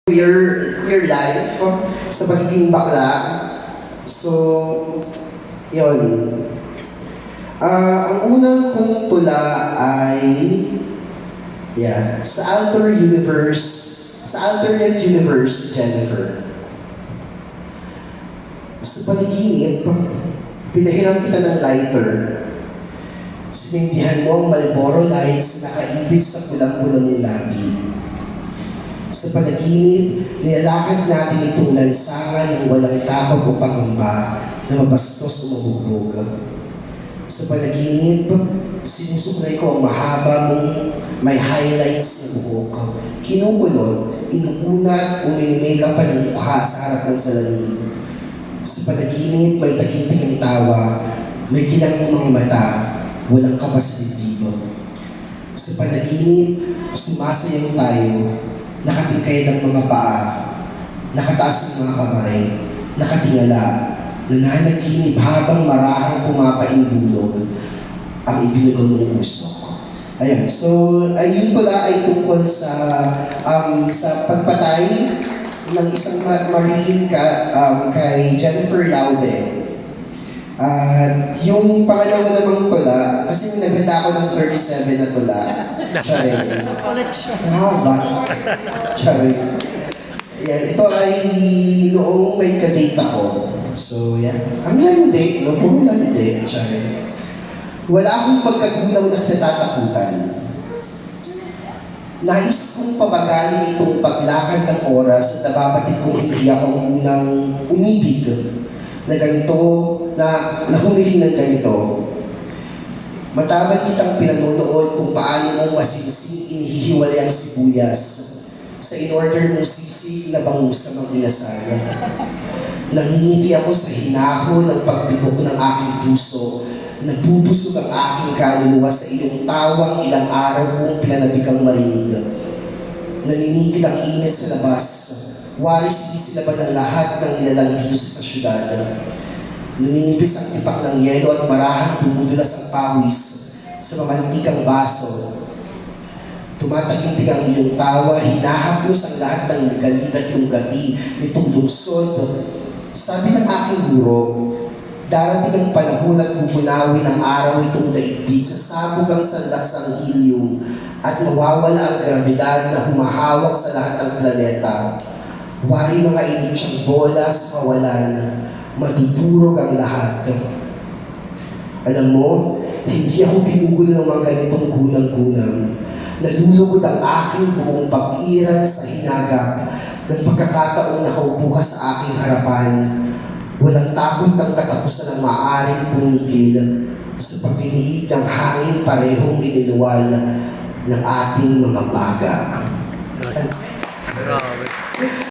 Queer life sa pagiging bakla. So, yun. Ang unang kong tula ay sa alternate universe, Jennifer. Sa panaginip, pinahiram kita ng lighter. Sinindihan mo ang Marlboro lights na nakaibig sa pulang-pulang mong labi. Sa panaginip, nilalakad natin itong lansangan ng walang takot o pangamba na mabastos o mabugbog. Sa panaginip, sinusuklay ko ang mahaba mong may highlights na buhok. Kinukulot, inuunat o minimega pa ng mukha sa harap ng salamin. Sa panaginip, may taginting ang tawa, may kilang mga mata, walang kapas sa dibdib. Sa panaginip, sumasayaw tayo, nakatingkay ng mga paa, nakataas ng mga kamay, nakatingala, nananaginip habang marahang pumapaindulog ang ibinugan mong usok. Ayan, so ayun pala ay tungkol sa pagpatay ng isang Marine kay Jennifer Laude. At yung pangalawa namang tula, kasi naghanda ako ng 37 na tula. Charing. Sa collection. Ba? Charing. Yan, ito ay noong may kadate ako. So, yan. Ang landi, no? Puro landi. Charing. Wala akong pagkagulaw na natatakutan. Nais kong pabagalin itong paglakad ng oras at nababatid kong hindi akong unang umibig na ganito, na humiling ng ganito. Matabang kitang pinanonood kung paano mong masinsing inihihiwalay ang sibuyas sa in-order mong sisig na bangus sa mga inasaya. Nangingiti ako sa hinaho ng pagtibok ng aking puso. Nabubusog ang aking kaluluwa sa iyong tawang ilang araw kong pinanabik ang marinig. Naninigil ang init sa labas. Waris isilaban ng lahat ng nilalang dito sa syudad. Naninipis ang tipak ng yelo at marahang dumudulas ang pawis sa mamantikang baso. Tumatagintig ang iyong tawa, hinahaplos ang lahat ng ligalig at lunggati nitong lungsod. Sabi ng aking guro, darating ang panahon at bubunawin ang araw itong daigdig sa sabog ang sandaksang helium at mawawala ang grabidad na humahawak sa lahat ng planeta. Wari mga initsyang bola sa kawalan, madudurog ang lahat. Alam mo, hindi ako ginugulo ng mga ganitong gulang-gulang. Nalulugod ang aking buong pag-iral sa hinagap ng pagkakataong nakaupo ka sa aking harapan. Walang takot ng katapusan ng maaaring pumigil sa pagdiniig ng hangin parehong iniluwal ng ating mga baga. Grabe.